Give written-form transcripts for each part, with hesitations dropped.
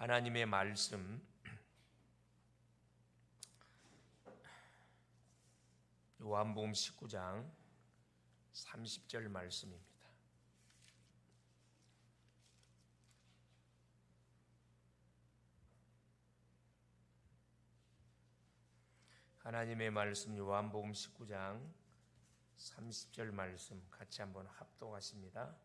하나님의 말씀 요한복음 19장 30절 말씀입니다. 하나님의 말씀 요한복음 19장 30절 말씀 같이 한번 합독하십니다.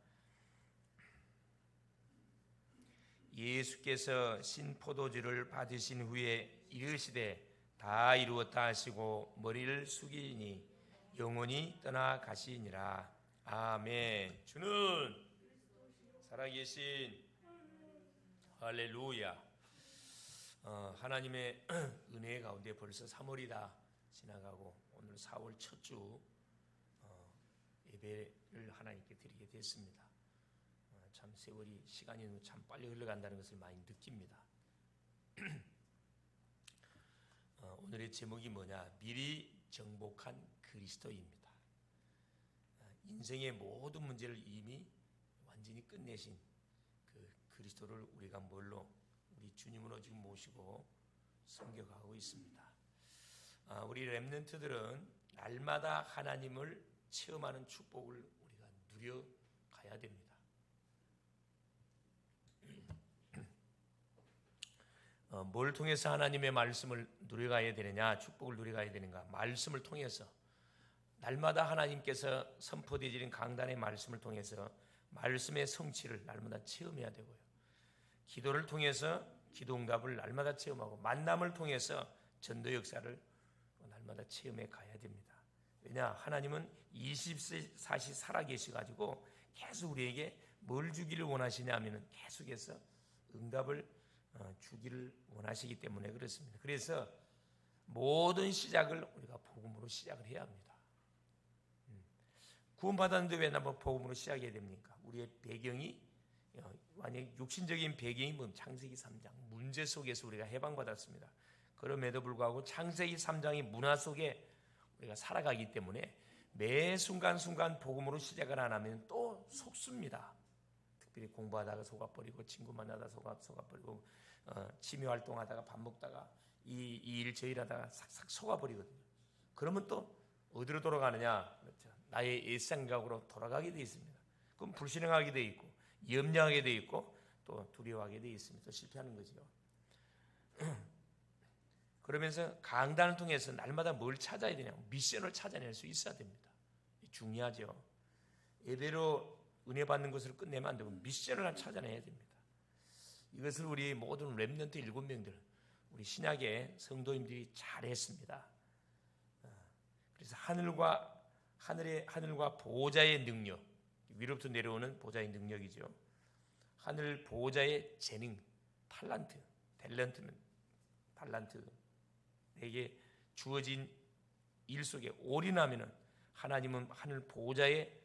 예수께서 신포도주를 받으신 후에 이르시되 다 이루었다 하시고 머리를 숙이니 영혼이 떠나가시니라. 아멘. 주는 살아계신 할렐루야. 하나님의 은혜 가운데 벌써 3월이 다 지나가고 오늘 4월 첫 주 예배를 하나님께 드리게 됐습니다. 참 세월이 시간이 참 빨리 흘러간다는 것을 많이 느낍니다. 오늘의 제목이 뭐냐? 미리 정복한 그리스도입니다. 인생의 모든 문제를 이미 완전히 끝내신 그 그리스도를 우리가 뭘로 우리 주님으로 지금 모시고 섬겨가고 있습니다. 우리 렘넌트들은 날마다 하나님을 체험하는 축복을 우리가 누려가야 됩니다. 뭘 통해서 하나님의 말씀을 누려가야 되느냐, 축복을 누려가야 되는가? 말씀을 통해서 날마다 하나님께서 선포되어지는 강단의 말씀을 통해서 말씀의 성취를 날마다 체험해야 되고요. 기도를 통해서 기도응답을 날마다 체험하고 만남을 통해서 전도 역사를 날마다 체험해 가야 됩니다. 왜냐? 하나님은 24시 살아계셔가지고 계속 우리에게 뭘 주기를 원하시냐 하면 계속해서 응답을 주기를 원하시기 때문에 그렇습니다. 그래서 모든 시작을 우리가 복음으로 시작을 해야 합니다. 구원받았는데 왜 나만 복음으로 시작해야 됩니까? 우리의 배경이 만약 육신적인 배경이 뭐 창세기 3장 문제 속에서 우리가 해방받았습니다. 그럼에도 불구하고 창세기 3장의 문화 속에 우리가 살아가기 때문에 매 순간순간 복음으로 시작을 안 하면 또 속습니다. 특별히 공부하다가 속아버리고 친구 만나다가 속아버리고 취미활동하다가 밥 먹다가 이 일 저 일 하다가 싹싹 속아버리거든요. 그러면 또 어디로 돌아가느냐? 그렇죠. 나의 일상각으로 돌아가게 되어 있습니다. 그럼 불신앙하게 되어 있고 염려하게 되어 있고 또 두려워하게 되어 있습니다. 또 실패하는 거죠. 그러면서 강단을 통해서 날마다 뭘 찾아야 되냐? 미션을 찾아낼 수 있어야 됩니다. 중요하죠. 예배로 은혜 받는 것으로 끝내면 안 되고 미션을 찾아내야 됩니다. 이것을 우리 모든 렘넌트 7명들 우리 신약의 성도님들이 잘했습니다. 그래서 하늘과 보호자의 능력, 위로부터 내려오는 보호자의 능력이죠. 하늘 보호자의 재능, 탤런트는 내게 주어진 일 속에 올인하면은 하나님은 하늘 보호자의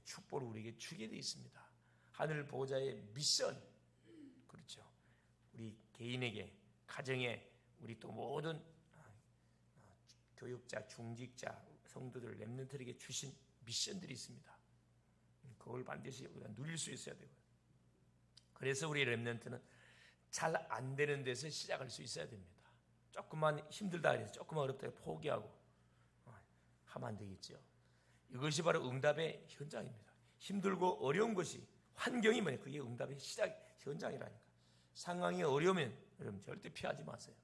축복을 우리에게 주게 되어 있습니다. 하늘 보호자의 미션, 그렇죠. 우리 개인에게, 가정에, 우리 또 모든 교육자, 중직자, 성도들, 렘넌트에게 주신 미션들이 있습니다. 그걸 반드시 우리가 누릴 수 있어야 되고요. 그래서 우리 렘넌트는 잘 안 되는 데서 시작할 수 있어야 됩니다. 조금만 힘들다 해서 조금만 어렵다 해서 포기하고 하면 안 되겠죠. 이것이 바로 응답의 현장입니다. 힘들고 어려운 것이 환경이 뭐냐? 그게 응답의 시작 현장이라니까. 상황이 어려우면 여러분 절대 피하지 마세요.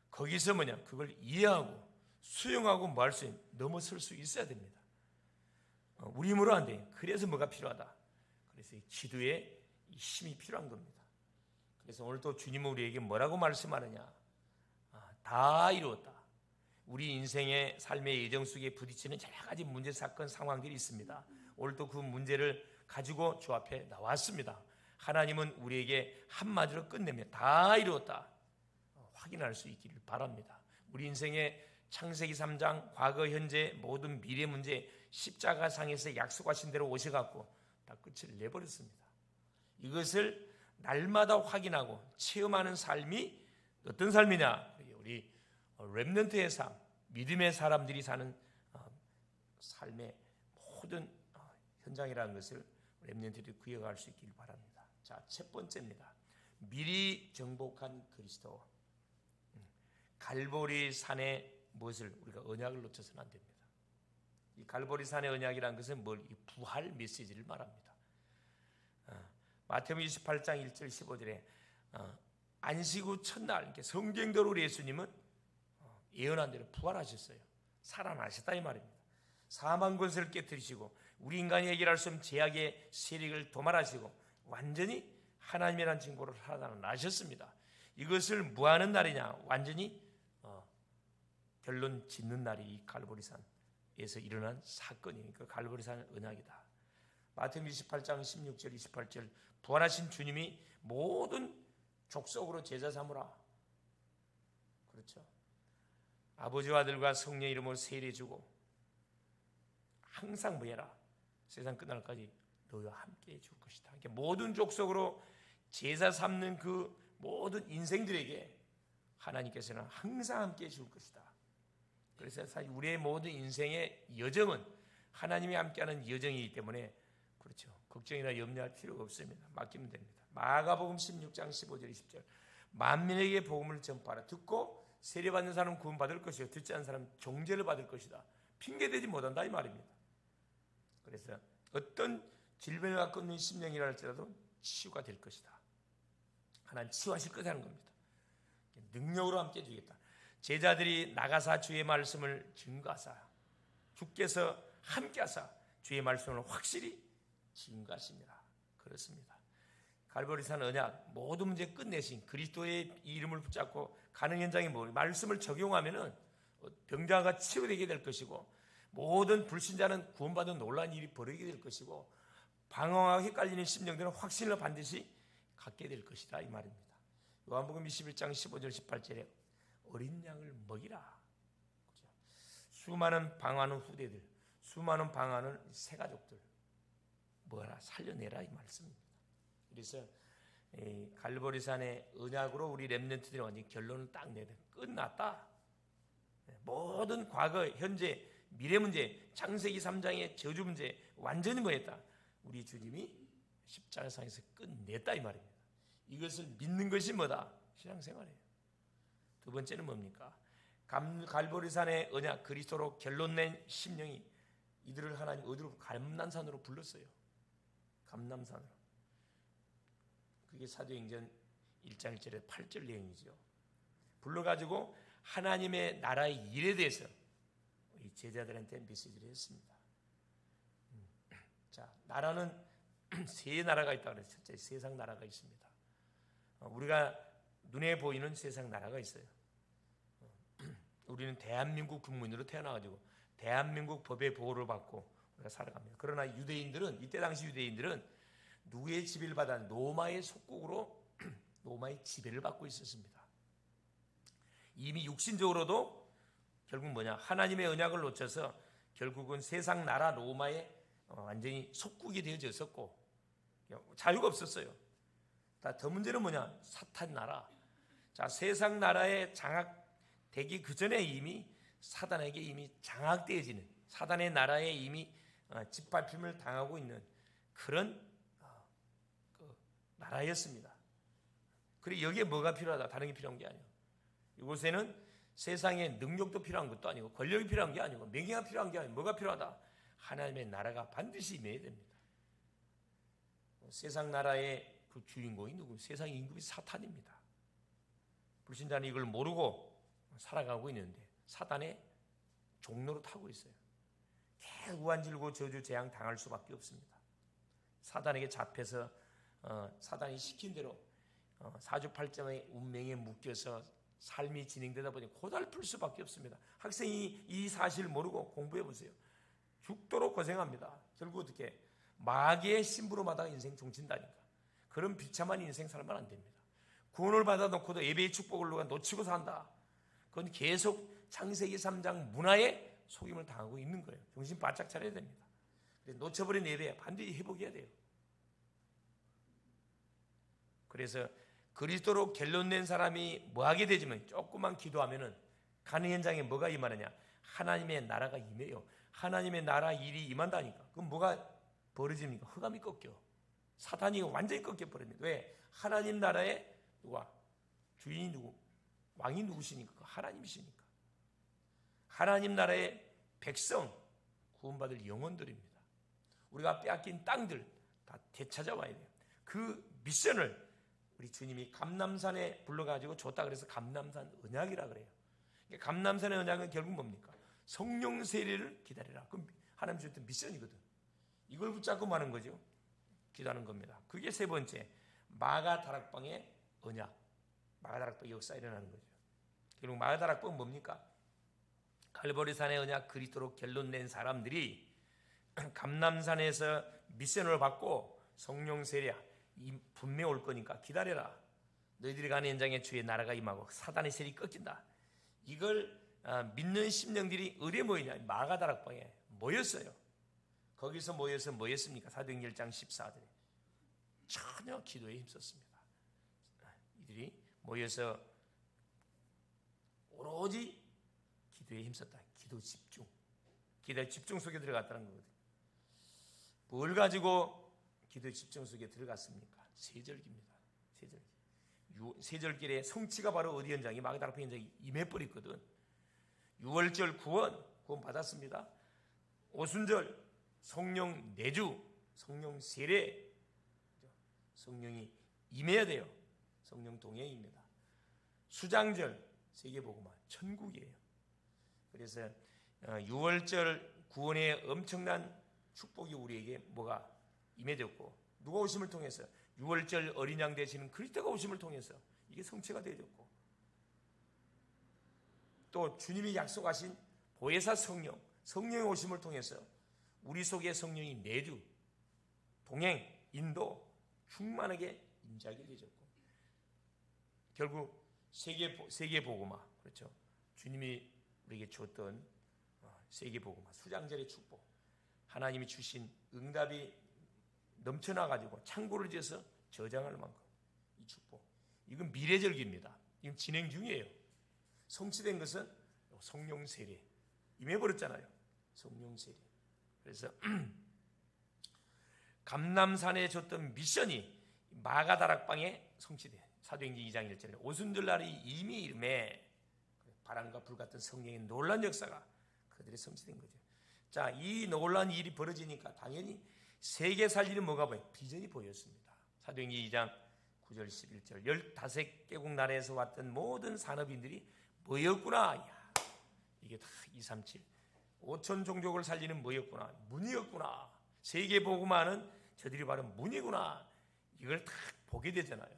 거기서 뭐냐? 그걸 이해하고 수용하고 말 수 넘어설 수 있어야 됩니다. 우리 힘으로 안 돼. 그래서 뭐가 필요하다? 그래서 이 기도에 힘이 필요한 겁니다. 그래서 오늘 또 주님은 우리에게 뭐라고 말씀하느냐? 다 이루었다. 우리 인생의 삶의 예정 속에 부딪히는 여러 가지 문제, 사건, 상황들이 있습니다. 오늘 또 그 문제를 가지고 주 앞에 나왔습니다. 하나님은 우리에게 한마디로 끝내면 다 이루었다. 확인할 수 있기를 바랍니다. 우리 인생의 창세기 3장 과거, 현재, 모든 미래 문제 십자가상에서 약속하신 대로 오셔갖고 다 끝을 내버렸습니다. 이것을 날마다 확인하고 체험하는 삶이 어떤 삶이냐? 우리 렘넌트의 삶, 믿음의 사람들이 사는 삶의 모든 현장이라는 것을 렘넌트들이 구해갈 수 있기를 바랍니다. 자, 첫 번째입니다. 미리 정복한 그리스도, 갈보리 산의 무엇을 우리가 언약을 놓쳐서는 안 됩니다. 이 갈보리 산의 언약이라는 것은 이 부활 메시지를 말합니다. 마태복음 28장 1절 15절에 안식 후 첫날 성경대로 우리 예수님은 예언한 대로 부활하셨어요. 살아나셨다 이 말입니다. 사망 권세를 깨뜨리시고 우리 인간이 해결할 수 없는 죄악의 세력을 도말하시고 완전히 하나님이라는 징표로 살아나셨습니다. 이것을 무하는 날이냐? 완전히 결론 짓는 날이 이 갈보리산에서 일어난 사건이니까 갈보리산 언약이다. 마태복음 28장 16절 28절 부활하신 주님이 모든 족속으로 제자 삼으라. 그렇죠. 아버지와 아들과 성령의 이름으로 세례주고 항상 뭐해라? 세상 끝날까지 너희와 함께 해줄 것이다. 그러니까 모든 족속으로 제자 삼는 그 모든 인생들에게 하나님께서는 항상 함께 해줄 것이다. 그래서 사실 우리의 모든 인생의 여정은 하나님이 함께하는 여정이기 때문에 그렇죠. 걱정이나 염려할 필요가 없습니다. 맡기면 됩니다. 마가복음 16장 15절 20절 만민에게 복음을 전파하라. 듣고 세례받는 사람은 구원받을 것이요 듣지 않는 사람은 정죄를 받을 것이다. 핑계대지 못한다 이 말입니다. 그래서 어떤 질병을 갖고 있는 심령이라 할지라도 치유가 될 것이다. 하나님 치유하실 것이라는 겁니다. 능력으로 함께 해주겠다. 제자들이 나가사 주의 말씀을 증거하사 주께서 함께하사 주의 말씀을 확실히 증거하십니다. 그렇습니다. 갈보리산 언약 모든 문제 끝내신 그리스도의 이름을 붙잡고 가는 현장에 말씀을 적용하면은 병자가 치유되게 될 것이고 모든 불신자는 구원받은 놀라운 일이 벌어지게 될 것이고 방황하고 헷갈리는 심령들은 확신을 반드시 갖게 될 것이다 이 말입니다. 요한복음 21장 15절 18절에 어린 양을 먹이라. 수많은 방황하는 후대들, 수많은 방황하는 새가족들 뭐라 살려내라 이 말씀입니다. 그래서 갈보리산의 언약으로 우리 렘넌트들이 완전히 결론을 딱 내야 돼. 끝났다. 모든 과거, 현재, 미래 문제, 창세기 3장의 저주 문제 완전히 뭐했다? 우리 주님이 십자가상에서 끝냈다 이 말입니다. 이것을 믿는 것이 뭐다? 신앙생활이에요. 두 번째는 뭡니까? 갈보리산의 언약 그리스도로 결론낸 심령이 이들을 하나님 어디로 감람산으로 불렀어요. 감람산으로. 그게 사도행전 1장 1절에 8절 내용이죠. 불러가지고 하나님의 나라의 일에 대해서 이 제자들한테 메시지를 했습니다. 자, 나라는 세 나라가 있다고 그랬어요. 첫째, 세상 나라가 있습니다. 우리가 눈에 보이는 세상 나라가 있어요. 우리는 대한민국 국민으로 태어나가지고 대한민국 법의 보호를 받고 우리가 살아갑니다. 그러나 유대인들은 이때 당시 유대인들은 누구의 지배를 받아 로마의 속국으로 로마의 지배를 받고 있었습니다. 이미 육신적으로도 결국 뭐냐 하나님의 언약을 놓쳐서 결국은 세상 나라 로마의 완전히 속국이 되어졌었고 자유가 없었어요. 더 문제는 뭐냐 사탄 나라. 자 세상 나라에 장악되기 그 전에 이미 사단에게 이미 장악되어지는 사단의 나라에 이미 짓밟힘을 당하고 있는 그런 나라였습니다. 그리고 여기에 뭐가 필요하다? 다른 게 필요한 게 아니에요. 이곳에는 세상에 능력도 필요한 것도 아니고 권력이 필요한 게 아니고 명예가 필요한 게 아니고 뭐가 필요하다? 하나님의 나라가 반드시 임해야 됩니다. 세상 나라의 그 주인공이 누구? 세상 임금이 사탄입니다. 불신자는 이걸 모르고 살아가고 있는데 사단의 종로로 타고 있어요. 우한질고 저주 재앙 당할 수밖에 없습니다. 사단에게 잡혀서 사단이 시킨 대로 사주팔자의 운명에 묶여서 삶이 진행되다 보니 고달플 수밖에 없습니다. 학생이 이 사실을 모르고 공부해 보세요. 죽도록 고생합니다. 결국 어떻게 마귀의 심부름하다가 인생 종친다니까. 그런 비참한 인생 살면 안 됩니다. 구원을 받아놓고도 예배의 축복을 누가 놓치고 산다. 그건 계속 창세기 3장 문화에 속임을 당하고 있는 거예요. 정신 바짝 차려야 됩니다. 놓쳐버린 예배 반드시 회복해야 돼요. 그래서 그리스도로 결론낸 사람이 뭐하게 되지만 조금만 기도하면은 가는 현장에 뭐가 임하느냐? 하나님의 나라가 임해요. 하나님의 나라 일이 임한다니까. 그럼 뭐가 벌어집니까? 흑암이 꺾여. 사탄이 완전히 꺾여버립니다. 왜? 하나님 나라에 누가? 주인이 누구? 왕이 누구시니까? 하나님이시니까. 하나님 나라의 백성, 구원받을 영혼들입니다. 우리가 빼앗긴 땅들 다 되찾아와야 돼요. 그 미션을 우리 주님이 감람산에 불러가지고 줬다 그래서 감람산 언약이라 그래요. 감람산의 언약은 결국 뭡니까? 성령 세례를 기다리라. 그럼 하나님 주셨던 미션이거든. 이걸 붙잡고 마는 거죠. 기도하는 겁니다. 그게 세 번째, 마가다락방의 언약. 마가다락방 역사 일어나는 거죠. 결국 마가다락방은 뭡니까? 갈보리산의 언약 그리스도로 결론 낸 사람들이 감람산에서 미션을 받고 성령 세례 분명히 올 거니까 기다려라. 너희들이 가는 현장에 주의 나라가 임하고 사단의 세력이 꺾인다. 이걸 믿는 심령들이 어디에 모이냐? 마가다락방에 모였어요. 거기서 모여서 뭐 했습니까? 사도행전 1장 14절에 전혀 기도에 힘썼습니다. 이들이 모여서 오로지 기도에 힘썼다. 기도 집중. 기도 집중 속에 들어갔다는 거거든요. 뭘 가지고 기도 집중 속에 들어갔습니까? 세절기입니다. 세절기. 세절길에 성취가 바로 어디 현장이? 마가다락방 현장이 임해버렸거든. 6월절 구원 받았습니다. 오순절 성령 내주, 성령 세례, 성령이 임해야 돼요. 성령 동행입니다. 수장절 세계복음화 천국이에요. 그래서 6월절 구원의 엄청난 축복이 우리에게 뭐가 임해졌고, 누가 오심을 통해서 6월절 어린 양 되시는 그리스도가 오심을 통해서 이게 성취가 되어졌고, 또 주님이 약속하신 보혜사 성령의 오심을 통해서 우리 속에 성령이 내주, 동행, 인도 충만하게 임재하게 되었고, 결국 세계복음화, 그렇죠? 주님이 우리에게 주었던 세계복음화 수장절의 축복, 하나님이 주신 응답이 넘쳐나가지고 창고를 지어서 저장할 만큼 이 축복, 이건 미래절기입니다. 지금 진행 중이에요. 성취된 것은 성령 세례 임해버렸잖아요. 성령 세례. 그래서 감람산에 줬던 미션이 마가다락방에 성취돼. 사도행전 2장 1절에 오순절 날이 이미 이름에 바람과 불 같은 성령의 놀란 역사가 그들의 성취된 거죠. 자, 이 놀란 일이 벌어지니까 당연히 세계 살리는 뭐가 보여? 비전이 보였습니다. 사도행전 2장 9절 11절 15개국 나라에서 왔던 모든 산업인들이 뭐였구나. 야, 이게 다 237 5천 종족을 살리는 뭐였구나. 문이었구나. 세계 복음화는 저들이 바로 문이구나. 이걸 딱 보게 되잖아요.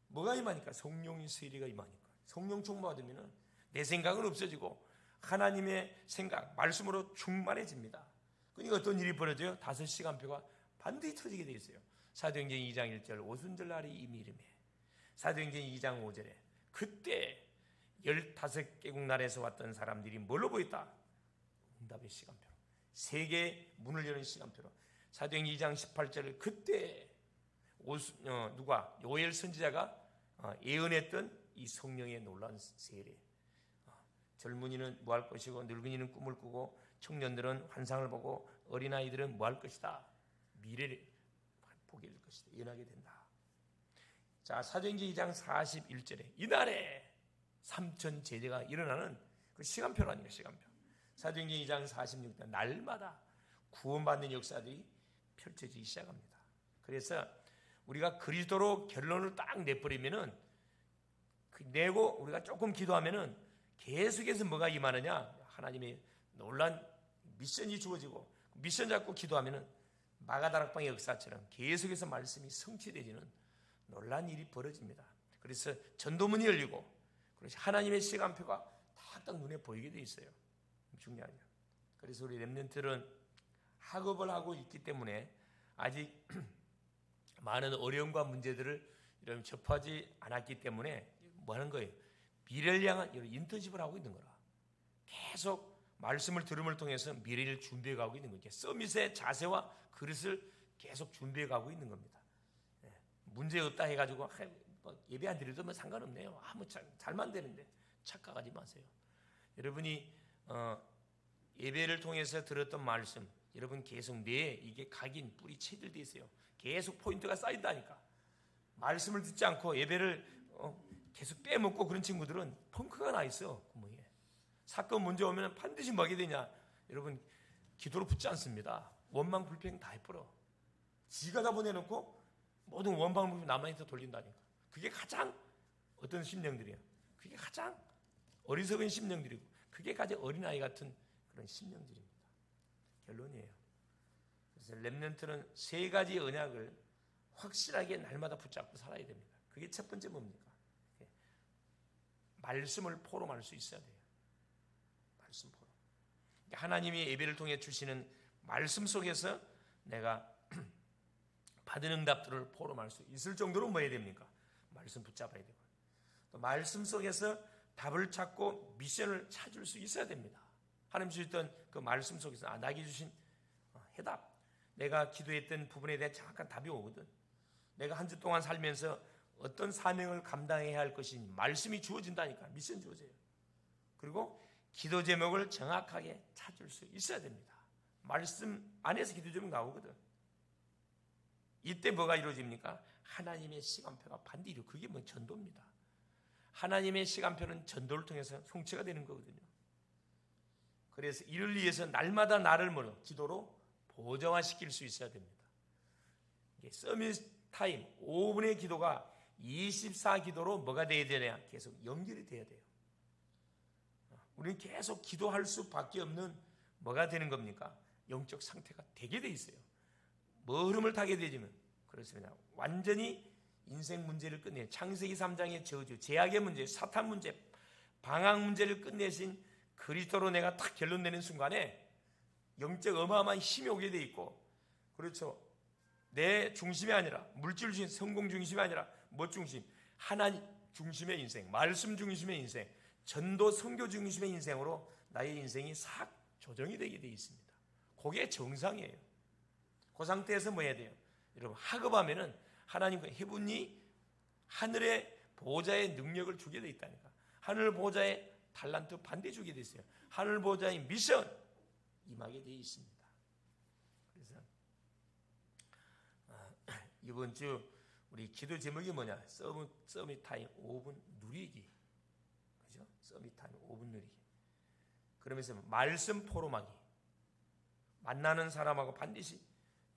뭐가 임하니까? 성령의 세례가 임하니까. 성령 충만받으면 내 생각은 없어지고 하나님의 생각, 말씀으로 충만해집니다. 그러니까 어떤 일이 벌어져요? 5시간표가 반드시 터지게 돼 있어요. 사도행전 2장 1절 오순절 날이 이미 이름에, 사도행전 2장 5절에 그때 15개국 나라에서 왔던 사람들이 뭘로 보였다? 응답의 시간표로, 세계 문을 여는 시간표로. 사도행전 2장 18절을 그때 누가? 요엘 선지자가 예언했던 이 성령의 놀라운 세례. 젊은이는 뭐 할 것이고, 늙은이는 꿈을 꾸고, 청년들은 환상을 보고, 어린아이들은 뭐 할 것이다? 미래를 보게 될 것이다. 예언하게 된다. 자, 사도행전 2장 41절에 이날에 3천 제자가 일어나는 그 시간표로 아닙니까? 시간표. 사도행전 2장 46절 날마다 구원받는 역사들이 펼쳐지기 시작합니다. 그래서 우리가 그리스도로 결론을 딱 내버리면은, 내고 우리가 조금 기도하면은 계속해서 뭐가 임하느냐? 하나님의 놀란 미션이 주어지고, 미션 잡고 기도하면은 마가다락방의 역사처럼 계속해서 말씀이 성취되지는 놀란 일이 벌어집니다. 그래서 전도문이 열리고, 그래서 하나님의 시간표가 딱 눈에 보이게 돼 있어요. 중요하죠. 그래서 우리 렘넌트는 학업을 하고 있기 때문에 아직 많은 어려움과 문제들을 이런 접하지 않았기 때문에 뭐 하는 거예요? 미래를 향한 인턴십을 하고 있는 거라. 계속 말씀을 들음을 통해서 미래를 준비해 가고 있는 거죠. 서밋의 자세와 그릇을 계속 준비해 가고 있는 겁니다. 문제 없다 해가지고 예배 안 드려도 뭐 상관없네요. 아무 잘만 되는데 착각하지 마세요. 여러분이 예배를 통해서 들었던 말씀, 여러분 계속 뇌에 이게 각인 뿌리 체질돼 있어요. 계속 포인트가 쌓인다니까. 말씀을 듣지 않고 예배를 계속 빼먹고 그런 친구들은 펑크가 나 있어. 구멍에. 사건 문제 오면 반드시 뭐 하게 되냐? 여러분, 기도로 붙지 않습니다. 원망 불평 다 해버려. 지가 다 보내놓고 모든 원망 불평 남한테 돌린다니까. 그게 가장 어떤 심령들이야. 그게 가장 어리석은 심령들이고, 그게 가장 어린아이 같은 그런 심령들입니다. 결론이에요. 그래서 렘넌트는 세 가지 언약을 확실하게 날마다 붙잡고 살아야 됩니다. 그게 첫 번째 뭡니까? 말씀을 포럼할 수 있어야 돼요. 말씀 포럼. 하나님이 예배를 통해 주시는 말씀 속에서 내가 받은 응답들을 포럼할 수 있을 정도로 뭐 해야 됩니까? 말씀 붙잡아야 되고, 또 말씀 속에서 답을 찾고 미션을 찾을 수 있어야 됩니다. 하나님 주셨던 그 말씀 속에서 나에게 주신 해답, 내가 기도했던 부분에 대해 정확한 답이 오거든. 내가 한 주 동안 살면서 어떤 사명을 감당해야 할 것인지 말씀이 주어진다니까. 미션 주어져요. 그리고 기도 제목을 정확하게 찾을 수 있어야 됩니다. 말씀 안에서 기도 제목 나오거든. 이때 뭐가 이루어집니까? 하나님의 시간표가 반드시 이루어져요. 그게 뭐 전도입니다. 하나님의 시간표는 전도를 통해서 성취가 되는 거거든요. 그래서 이를 위해서 날마다 나를 기도로 보정화시킬 수 있어야 됩니다. 서밋 타임 5분의 기도가 24기도로 뭐가 돼야 되냐? 계속 연결이 돼야 돼요. 우리는 계속 기도할 수밖에 없는 뭐가 되는 겁니까? 영적 상태가 되게 돼 있어요. 뭐 흐름을 타게 되지만 그렇습니다. 완전히 인생 문제를 끝내, 창세기 3장의 저주, 제약의 문제, 사탄 문제, 방황 문제를 끝내신 그리스도로 내가 딱 결론 내는 순간에 영적 어마어마한 힘이 오게 돼 있고, 그렇죠. 내 중심이 아니라, 물질 중심, 성공 중심이 아니라 뭐 중심? 하나님 중심의 인생, 말씀 중심의 인생, 전도 선교 중심의 인생으로 나의 인생이 싹 조정이 되게 돼 있습니다. 그게 정상이에요. 그 상태에서 뭐 해야 돼요? 여러분, 학업하면은 하나님과 해분이 하늘의 보호자의 능력을 주게 돼 있다니까. 하늘 보호자의 달란트 반대 주게 돼 있어요. 하늘 보호자의 미션 임하게 돼 있습니다. 그래서 이번 주 우리 기도 제목이 뭐냐? 서밋 타임 5분 누리기. 그죠? 서밋 타임 5분 누리기. 그러면서 말씀 포럼하기. 만나는 사람하고 반드시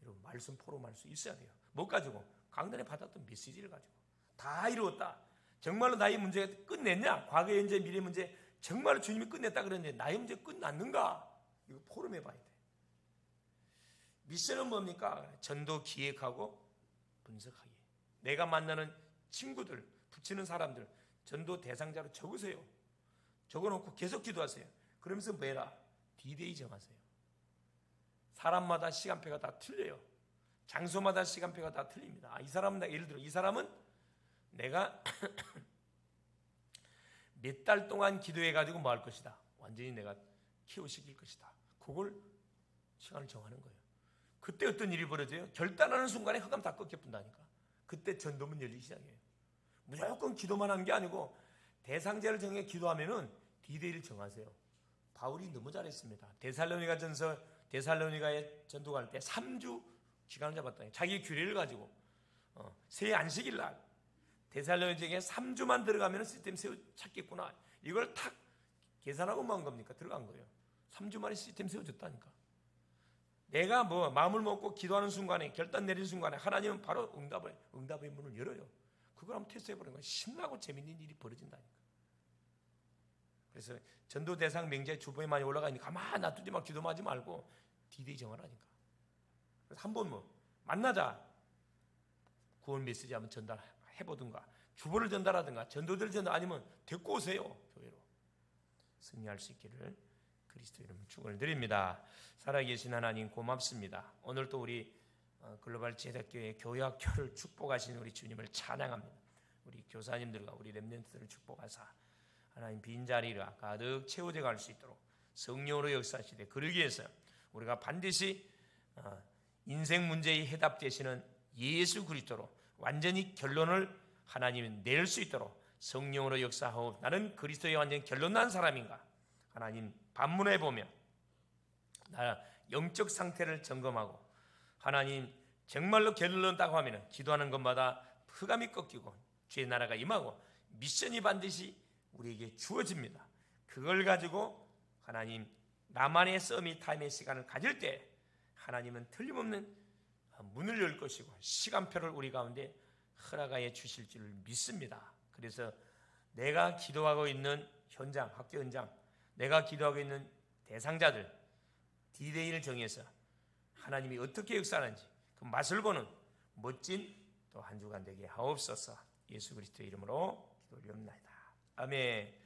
여러분 말씀 포럼할 수 있어야 돼요. 뭐 가지고? 강단에 받았던 메시지를 가지고. 다 이루었다. 정말로 나의 문제가 끝냈냐? 과거, 현재, 미래 문제 정말로 주님이 끝냈다 그랬는데 나의 문제 끝났는가? 이거 포럼해 봐야 돼. 미션은 뭡니까? 전도 기획하고 분석하기. 내가 만나는 친구들, 붙이는 사람들 전도 대상자로 적으세요. 적어놓고 계속 기도하세요. 그러면서 뭐 해라? D-Day 정하세요. 사람마다 시간표가 다 틀려요. 장소마다 시간표가 다 틀립니다. 이 사람은, 예를 들어 이 사람은 내가 몇 달 동안 기도해가지고 뭐 할 것이다. 완전히 내가 키워시킬 것이다. 그걸 시간을 정하는 거예요. 그때 어떤 일이 벌어져요? 결단하는 순간에 흑암 다 꺾여뿐다니까. 그때 전도문 열리기 시작해요. 무조건 기도만 한 게 아니고 대상자를 정해 기도하면은 D-Day를 정하세요. 바울이 너무 잘했습니다. 데살로니가에 전도 갈 때 3주 기간을 잡았다. 자기 규례를 가지고 새 안식일 날 데살로니가에 3주만 들어가면 시스템 세워 찾겠구나. 이걸 탁 계산하고 뭐 한 겁니까? 들어간 거예요. 3주 만에 시스템 세워졌다니까. 내가 뭐 마음을 먹고 기도하는 순간에, 결단 내리는 순간에 하나님은 바로 응답의 문을 열어요. 그걸 한번 테스트해보는 거예요. 신나고 재밌는 일이 벌어진다니까. 그래서 전도 대상 명제 주보에 많이 올라가니까 가만 놔두지 마. 기도만 하지 말고 D-Day 정하라니까. 그래서 한번 뭐 만나자. 구원 메시지 한번 전달해보든가, 주보를 전달하든가, 전도들 전달, 아니면 데리고 오세요. 교회로. 승리할 수 있기를 그리스도 이름으로 축원을 드립니다. 살아계신 하나님 고맙습니다. 오늘 또 우리 글로벌 제작교회 교회학교를 축복하신 우리 주님을 찬양합니다. 우리 교사님들과 우리 렘넌트들을 축복하사 하나님 빈자리가 가득 채워져 갈 수 있도록 성령으로 역사하시되, 그러기 위해서 우리가 반드시 인생 문제의 해답 되시는 예수 그리스도로 완전히 결론을 하나님이 낼 수 있도록 성령으로 역사하고, 나는 그리스도에 완전히 결론난 사람인가? 하나님 반문해 보며 나 영적 상태를 점검하고, 하나님 정말로 결론났다고 하면 기도하는 것마다 흑암이 꺾이고 주의 나라가 임하고 미션이 반드시 우리에게 주어집니다. 그걸 가지고 하나님 나만의 서밋 타임의 시간을 가질 때 하나님은 틀림없는 문을 열 것이고 시간표를 우리 가운데 허락하여 주실 줄 믿습니다. 그래서 내가 기도하고 있는 현장, 학교 현장, 내가 기도하고 있는 대상자들 디데이를 정해서 하나님이 어떻게 역사하는지 그 맛을 보는 멋진 또 한 주간 되게 하옵소서. 예수 그리스도의 이름으로 기도드리옵나이다. 아멘.